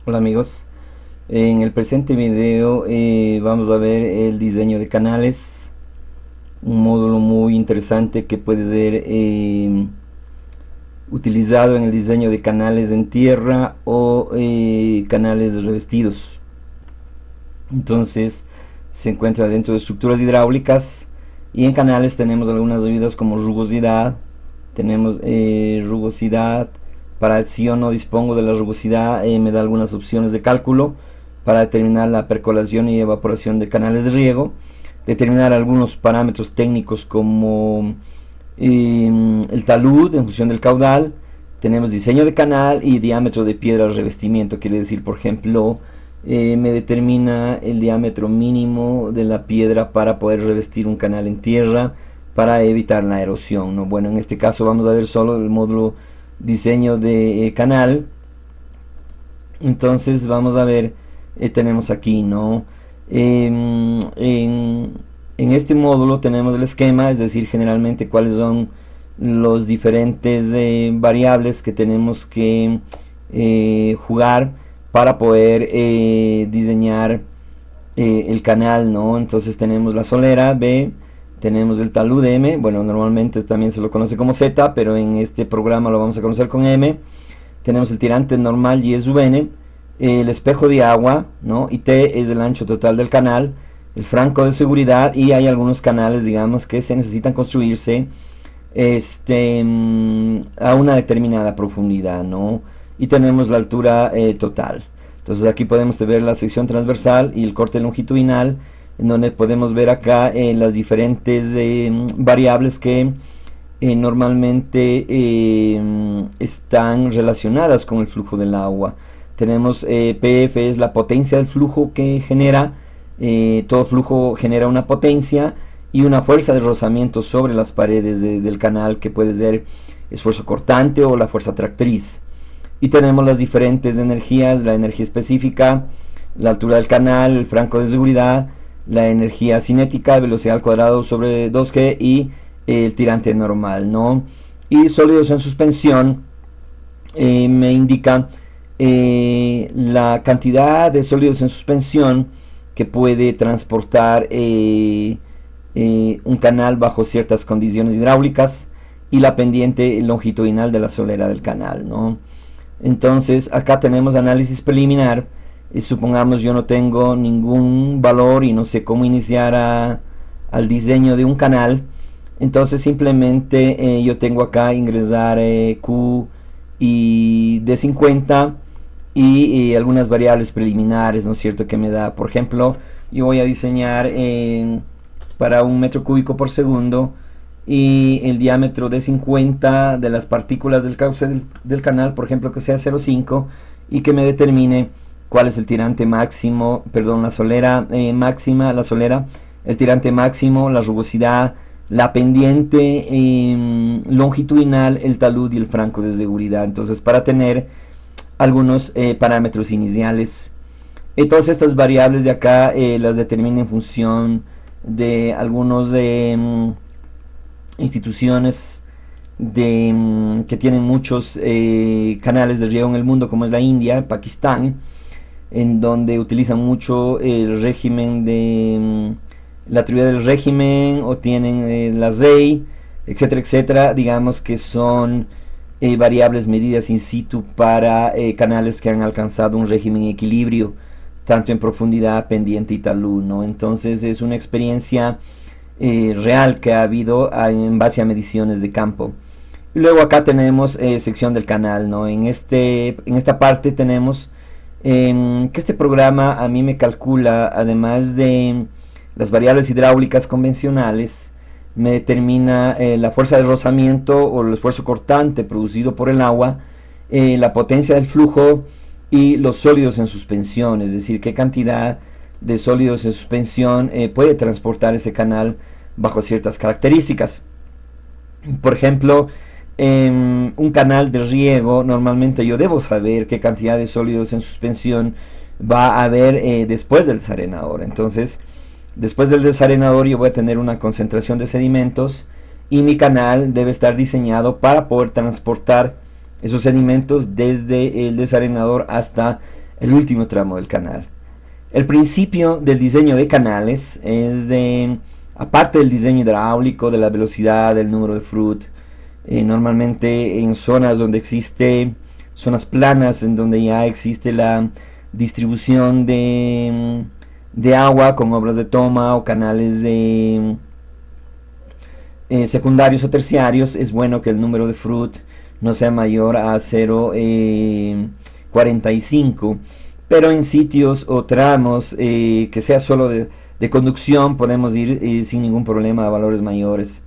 Hola amigos, en el presente video vamos a ver el diseño de canales, un módulo muy interesante que puede ser utilizado en el diseño de canales en tierra o canales revestidos. Entonces se encuentra dentro de estructuras hidráulicas y en canales tenemos algunas ayudas como rugosidad, tenemos rugosidad. Para si yo no dispongo de la rugosidad, me da algunas opciones de cálculo para determinar la percolación y evaporación de canales de riego, determinar algunos parámetros técnicos como el talud en función del caudal. Tenemos diseño de canal y diámetro de piedra de revestimiento, quiere decir, por ejemplo, me determina el diámetro mínimo de la piedra para poder revestir un canal en tierra para evitar la erosión, ¿no? Bueno, en este caso vamos a ver solo el módulo diseño de canal. Entonces vamos a ver, tenemos aquí, ¿no? En este módulo tenemos el esquema, es decir, generalmente cuáles son los diferentes variables que tenemos que jugar para poder diseñar el canal, ¿no? Entonces tenemos la solera B, tenemos el talud M, bueno, normalmente también se lo conoce como Z, pero en este programa lo vamos a conocer con M. Tenemos el tirante normal y es UN, el espejo de agua, ¿no? Y T es el ancho total del canal, el franco de seguridad, y hay algunos canales, digamos, que se necesitan construirse a una determinada profundidad, ¿no? Y tenemos la altura total. Entonces aquí podemos ver la sección transversal y el corte longitudinal, en donde podemos ver acá las diferentes variables que normalmente están relacionadas con el flujo del agua. Tenemos PF es la potencia del flujo que genera, todo flujo genera una potencia y una fuerza de rozamiento sobre las paredes del canal, que puede ser esfuerzo cortante o la fuerza tractriz. Y tenemos las diferentes energías, la energía específica, la altura del canal, el franco de seguridad, la energía cinética, velocidad al cuadrado sobre 2G y el tirante normal, ¿no? Y sólidos en suspensión me indica la cantidad de sólidos en suspensión que puede transportar un canal bajo ciertas condiciones hidráulicas, y la pendiente longitudinal de la solera del canal, ¿no? Entonces acá tenemos análisis preliminar. Supongamos yo no tengo ningún valor y no sé cómo iniciar al diseño de un canal. Entonces simplemente yo tengo acá ingresar Q y D50 y algunas variables preliminares, ¿no es cierto?, que me da. Por ejemplo, yo voy a diseñar para 1 metro cúbico por segundo, y el diámetro de 50 de las partículas del cauce del canal, por ejemplo, que sea 0,5, y que me determine cuál es el tirante máximo, perdón, la solera máxima, la solera, el tirante máximo, la rugosidad, la pendiente longitudinal, el talud y el franco de seguridad. Entonces, para tener algunos parámetros iniciales, todas estas variables de acá las determina en función de algunos instituciones que tienen muchos canales de riego en el mundo, como es la India, Pakistán, en donde utilizan mucho el régimen de la teoría del régimen, o tienen la ZEI, etcétera, etcétera, digamos que son variables medidas in situ para canales que han alcanzado un régimen equilibrio, tanto en profundidad, pendiente y talud, ¿no? Entonces es una experiencia real que ha habido en base a mediciones de campo. Y luego acá tenemos sección del canal, ¿no? En esta parte tenemos que este programa a mí me calcula, además de las variables hidráulicas convencionales, me determina la fuerza de rozamiento o el esfuerzo cortante producido por el agua, la potencia del flujo y los sólidos en suspensión, es decir, qué cantidad de sólidos en suspensión puede transportar ese canal bajo ciertas características. Por ejemplo, un canal de riego, normalmente yo debo saber qué cantidad de sólidos en suspensión va a haber después del desarenador. Entonces, después del desarenador yo voy a tener una concentración de sedimentos, y mi canal debe estar diseñado para poder transportar esos sedimentos desde el desarenador hasta el último tramo del canal. El principio del diseño de canales es de, aparte del diseño hidráulico, de la velocidad, del número de Froude, normalmente en zonas donde existe, zonas planas, en donde ya existe la distribución de agua con obras de toma o canales de secundarios o terciarios, es bueno que el número de Froude no sea mayor a 0,45, pero en sitios o tramos que sea solo de conducción podemos ir sin ningún problema a valores mayores.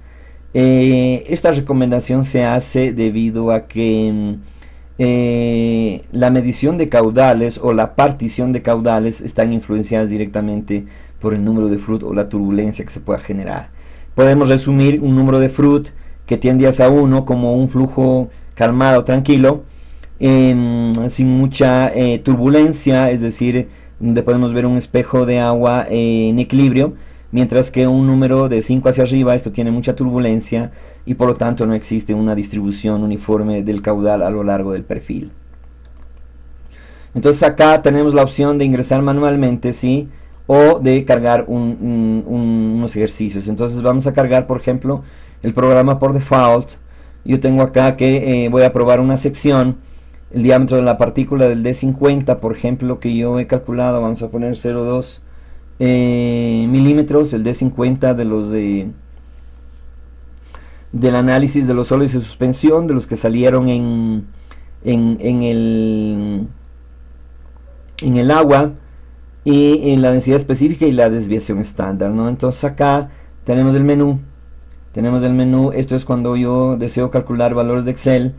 Esta recomendación se hace debido a que la medición de caudales o la partición de caudales están influenciadas directamente por el número de Froude o la turbulencia que se pueda generar. Podemos resumir un número de Froude que tiende hacia 1 como un flujo calmado, tranquilo, sin mucha turbulencia, es decir, donde podemos ver un espejo de agua en equilibrio, mientras que un número de 5 hacia arriba, esto tiene mucha turbulencia y por lo tanto no existe una distribución uniforme del caudal a lo largo del perfil. Entonces acá tenemos la opción de ingresar manualmente, ¿sí? O de cargar unos ejercicios. Entonces vamos a cargar, por ejemplo, el programa por default. Yo tengo acá que voy a probar una sección, el diámetro de la partícula del D50, por ejemplo, que yo he calculado, vamos a poner 0,2 milímetros, el D50 de los del análisis de los sólidos de suspensión, de los que salieron en el agua, y en la densidad específica y la desviación estándar, ¿no? Entonces acá tenemos el menú. Esto es cuando yo deseo calcular valores de Excel,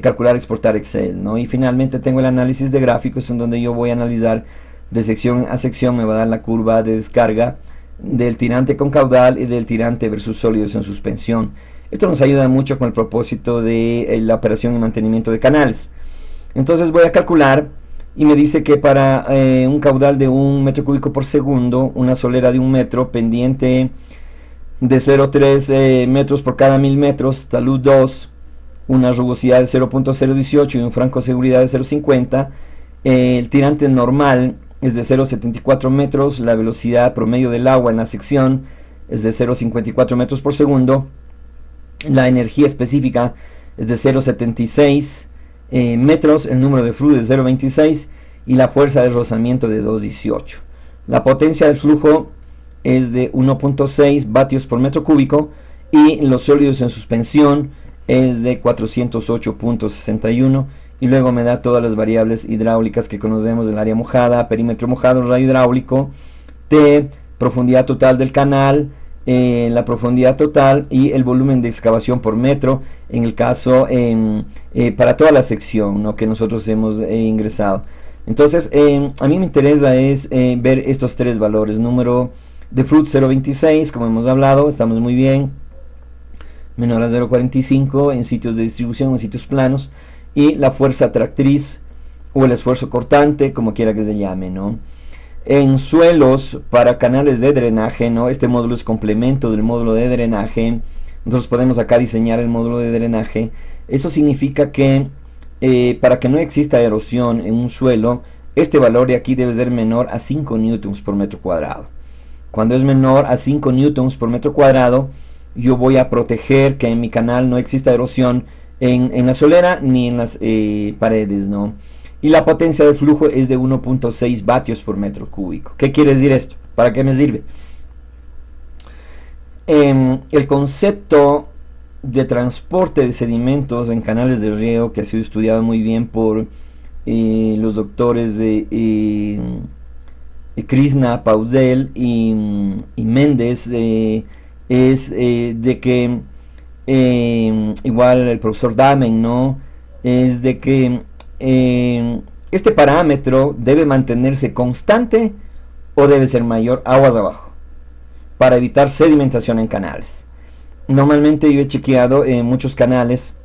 calcular, exportar Excel, ¿no? Y finalmente tengo el análisis de gráficos, en donde yo voy a analizar de sección a sección, me va a dar la curva de descarga del tirante con caudal y del tirante versus sólidos en suspensión. Esto nos ayuda mucho con el propósito de la operación y mantenimiento de canales. Entonces voy a calcular y me dice que para un caudal de 1 metro cúbico por segundo, una solera de 1 metro, pendiente de 0,3 metros por cada 1000 metros, talud 2, una rugosidad de 0,018 y un franco de seguridad de 0,50, el tirante normal es de 0,74 metros, la velocidad promedio del agua en la sección es de 0,54 metros por segundo, la energía específica es de 0,76 metros, el número de Froude es 0,26 y la fuerza de rozamiento de 2,18. La potencia del flujo es de 1,6 vatios por metro cúbico y los sólidos en suspensión es de 408,61, y luego me da todas las variables hidráulicas que conocemos del área mojada, perímetro mojado, radio hidráulico, T, profundidad total del canal, la profundidad total y el volumen de excavación por metro en el caso para toda la sección, ¿no?, que nosotros hemos ingresado. Entonces a mí me interesa es ver estos tres valores. Número de Froude 0,26, como hemos hablado, estamos muy bien, menor a 0,45 en sitios de distribución, en sitios planos, y la fuerza atractriz o el esfuerzo cortante, como quiera que se llame, ¿no? En suelos para canales de drenaje, ¿no?, este módulo es complemento del módulo de drenaje. Nosotros podemos acá diseñar el módulo de drenaje. Eso significa que para que no exista erosión en un suelo, este valor de aquí debe ser menor a 5 newtons por metro cuadrado. Cuando es menor a 5 newtons por metro cuadrado, yo voy a proteger que en mi canal no exista erosión en la solera ni en las paredes, ¿no? Y la potencia de flujo es de 1,6 vatios por metro cúbico. ¿Qué quiere decir esto? ¿Para qué me sirve? El concepto de transporte de sedimentos en canales de riego, que ha sido estudiado muy bien por los doctores de Krishna, Paudel y Méndez, es de que igual el profesor Damen, ¿no?, es de que este parámetro debe mantenerse constante o debe ser mayor aguas abajo para evitar sedimentación en canales. Normalmente yo he chequeado en muchos canales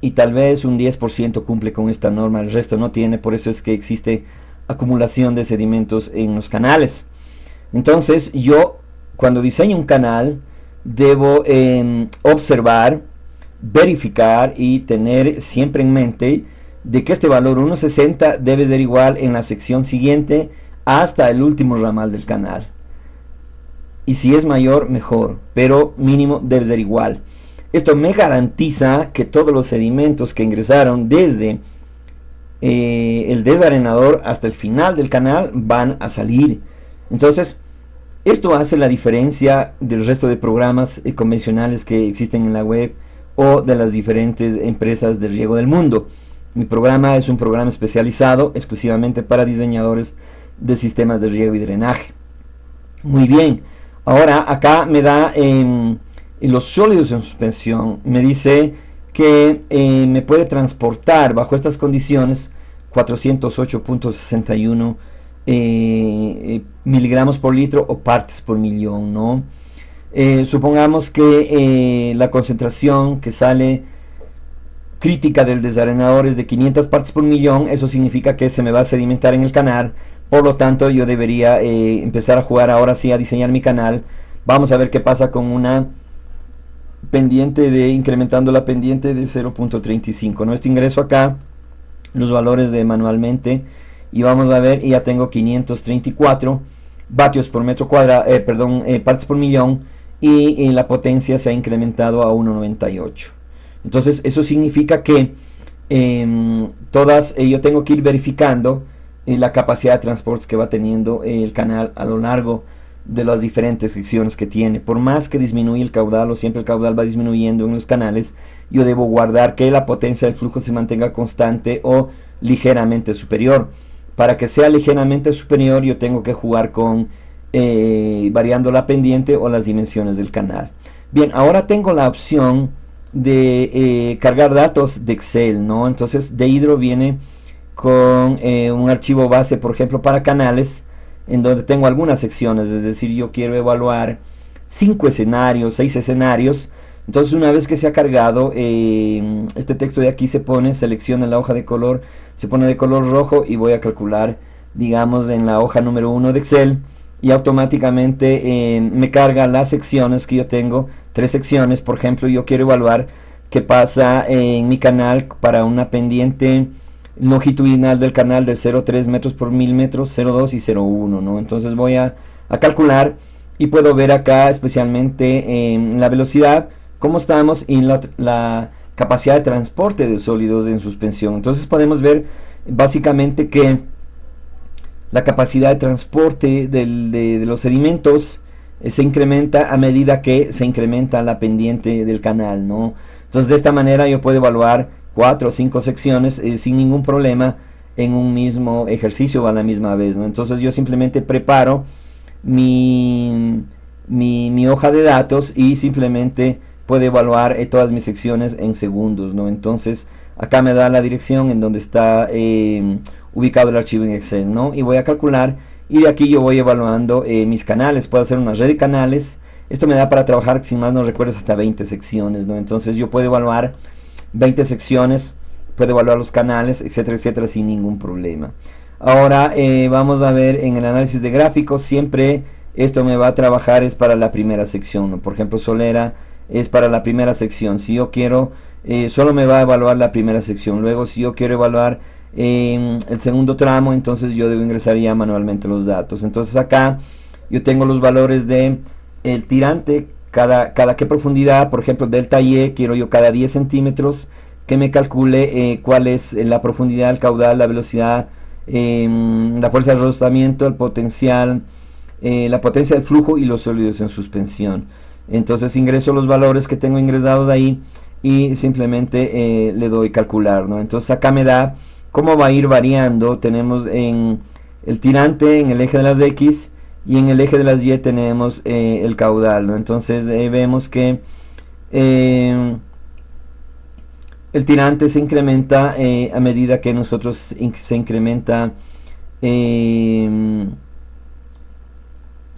y tal vez un 10% cumple con esta norma, el resto no tiene, por eso es que existe acumulación de sedimentos en los canales. Entonces yo, cuando diseño un canal, debo observar, verificar y tener siempre en mente de que este valor 1.60 debe ser igual en la sección siguiente hasta el último ramal del canal. Y si es mayor, mejor, pero mínimo debe ser igual. Esto me garantiza que todos los sedimentos que ingresaron desde el desarenador hasta el final del canal van a salir. Entonces, esto hace la diferencia del resto de programas convencionales que existen en la web o de las diferentes empresas de riego del mundo. Mi programa es un programa especializado exclusivamente para diseñadores de sistemas de riego y drenaje. Muy bien, ahora acá me da los sólidos en suspensión, me dice que me puede transportar bajo estas condiciones 408.61 miligramos por litro o partes por millón, ¿no? Supongamos que la concentración que sale crítica del desarenador es de 500 partes por millón. Eso significa que se me va a sedimentar en el canal, por lo tanto yo debería empezar a jugar ahora sí a diseñar mi canal. Vamos a ver qué pasa con una pendiente incrementando la pendiente de 0.35, ¿no? Esto ingreso acá los valores de manualmente y vamos a ver, y ya tengo 534 vatios por metro cuadrado, partes por millón, y la potencia se ha incrementado a 1.98. Entonces eso significa que yo tengo que ir verificando la capacidad de transportes que va teniendo el canal a lo largo de las diferentes secciones que tiene. Por más que disminuye el caudal, o siempre el caudal va disminuyendo en los canales, yo debo guardar que la potencia del flujo se mantenga constante o ligeramente superior. Para que sea ligeramente superior, yo tengo que jugar con variando la pendiente o las dimensiones del canal. Bien, ahora tengo la opción de cargar datos de Excel, ¿no? Entonces Dehydro viene con un archivo base, por ejemplo, para canales, en donde tengo algunas secciones, es decir, yo quiero evaluar 5 escenarios, 6 escenarios. Entonces, una vez que se ha cargado, este texto de aquí se pone, selecciona la hoja de color, se pone de color rojo y voy a calcular, digamos, en la hoja número 1 de Excel, y automáticamente me carga las secciones que yo tengo, 3 secciones. Por ejemplo, yo quiero evaluar qué pasa en mi canal para una pendiente longitudinal del canal de 0.3 metros por 1000 metros, 0.2 y 0.1, ¿no? Entonces voy a calcular y puedo ver acá especialmente en la velocidad cómo estamos y la capacidad de transporte de sólidos en suspensión. Entonces podemos ver básicamente que la capacidad de transporte de los sedimentos se incrementa a medida que se incrementa la pendiente del canal, ¿no? Entonces de esta manera yo puedo evaluar 4 o 5 secciones sin ningún problema en un mismo ejercicio a la misma vez, ¿no? Entonces yo simplemente preparo mi hoja de datos y simplemente puedo evaluar todas mis secciones en segundos, ¿no? Entonces acá me da la dirección en donde está ubicado el archivo en Excel, ¿no? Y voy a calcular, y de aquí yo voy evaluando mis canales. Puedo hacer una red de canales. Esto me da para trabajar, si más no recuerdo, hasta 20 secciones, ¿no? Entonces yo puedo evaluar 20 secciones, puedo evaluar los canales, etcétera, etcétera, sin ningún problema. Ahora vamos a ver en el análisis de gráficos. Siempre esto me va a trabajar es para la primera sección, ¿no? Por ejemplo, Solera es para la primera sección. Si yo quiero, solo me va a evaluar la primera sección. Luego, si yo quiero evaluar el segundo tramo, entonces yo debo ingresar ya manualmente los datos. Entonces acá yo tengo los valores de el tirante, cada qué profundidad. Por ejemplo, delta Y, quiero yo cada 10 centímetros que me calcule cuál es la profundidad, el caudal, la velocidad, la fuerza de rozamiento, el potencial, la potencia del flujo y los sólidos en suspensión. Entonces ingreso los valores que tengo ingresados ahí y simplemente le doy calcular, ¿no? Entonces acá me da cómo va a ir variando. Tenemos en el tirante, en el eje de las X, y en el eje de las Y tenemos el caudal, ¿no? Entonces vemos que el tirante se incrementa a medida que nosotros se incrementa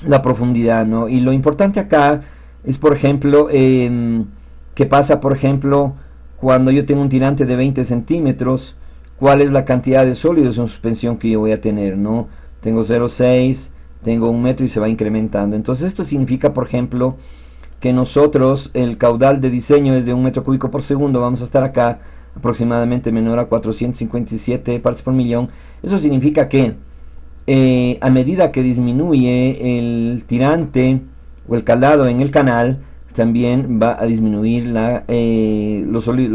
la profundidad, ¿no? Y lo importante acá es, por ejemplo, qué pasa, por ejemplo, cuando yo tengo un tirante de 20 centímetros, cuál es la cantidad de sólidos en suspensión que yo voy a tener, ¿no? Tengo 0.6, tengo 1 metro y se va incrementando. Entonces esto significa, por ejemplo, que nosotros, el caudal de diseño es de 1 metro cúbico por segundo. Vamos a estar acá aproximadamente menor a 457 partes por millón. Eso significa que a medida que disminuye el tirante o el calado en el canal, también va a disminuir la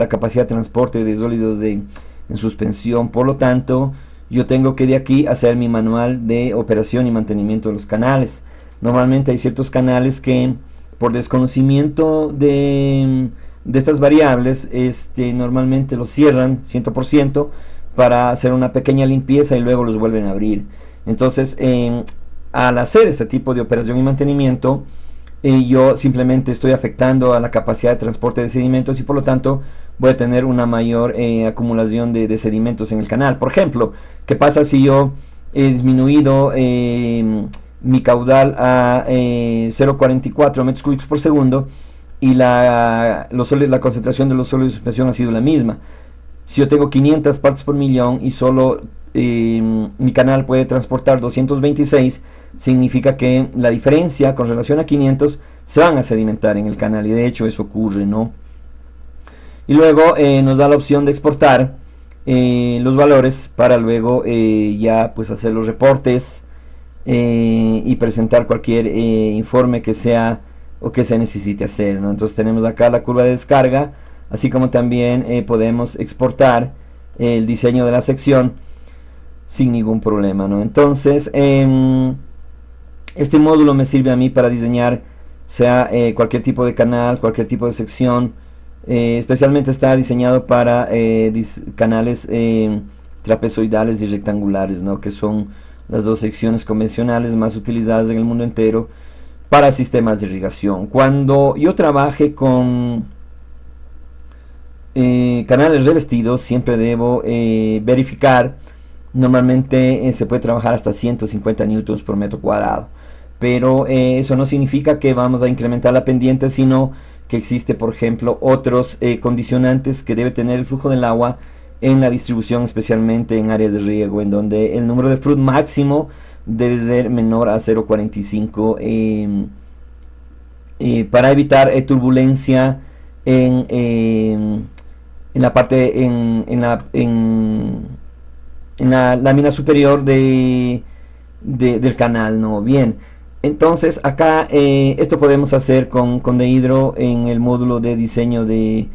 capacidad de transporte de sólidos en suspensión. Por lo tanto, yo tengo que de aquí hacer mi manual de operación y mantenimiento de los canales. Normalmente hay ciertos canales que por desconocimiento de estas variables, normalmente los cierran 100% para hacer una pequeña limpieza y luego los vuelven a abrir. Entonces, al hacer este tipo de operación y mantenimiento, yo simplemente estoy afectando a la capacidad de transporte de sedimentos y por lo tanto voy a tener una mayor acumulación de sedimentos en el canal. Por ejemplo, ¿qué pasa si yo he disminuido mi caudal a 0,44 metros cúbicos por segundo y la concentración de los sólidos de suspensión ha sido la misma? Si yo tengo 500 partes por millón y solo mi canal puede transportar 226, significa que la diferencia con relación a 500 se van a sedimentar en el canal, y de hecho eso ocurre, ¿no? Y luego nos da la opción de exportar los valores para luego ya pues hacer los reportes y presentar cualquier informe que sea o que se necesite hacer, ¿no? Entonces tenemos acá la curva de descarga, así como también podemos exportar el diseño de la sección sin ningún problema, ¿no? Entonces este módulo me sirve a mí para diseñar sea cualquier tipo de canal, cualquier tipo de sección. Especialmente está diseñado para canales trapezoidales y rectangulares, ¿no? Que son las dos secciones convencionales más utilizadas en el mundo entero para sistemas de irrigación. Cuando yo trabaje con canales revestidos, siempre debo verificar. Normalmente se puede trabajar hasta 150 newtons por metro cuadrado, pero eso no significa que vamos a incrementar la pendiente, sino que existe, por ejemplo, otros condicionantes que debe tener el flujo del agua en la distribución, especialmente en áreas de riego, en donde el número de flood máximo debe ser menor a 0,45 para evitar turbulencia en la parte en la lámina superior del canal, ¿no? Bien, entonces acá esto podemos hacer con Dehydro en el módulo de diseño de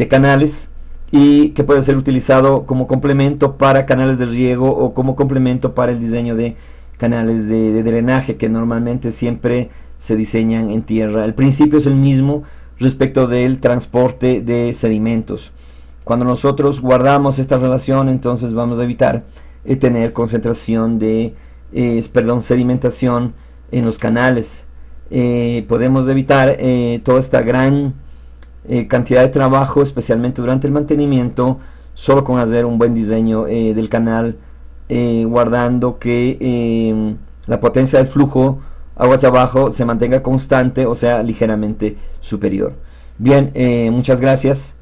canales, y que puede ser utilizado como complemento para canales de riego o como complemento para el diseño de canales de drenaje, que normalmente siempre se diseñan en tierra. El principio es el mismo respecto del transporte de sedimentos. Cuando nosotros guardamos esta relación, entonces vamos a evitar tener concentración de sedimentación en los canales. Podemos evitar toda esta gran cantidad de trabajo, especialmente durante el mantenimiento, solo con hacer un buen diseño del canal, guardando que la potencia del flujo aguas abajo se mantenga constante, o sea, ligeramente superior. Bien, muchas gracias.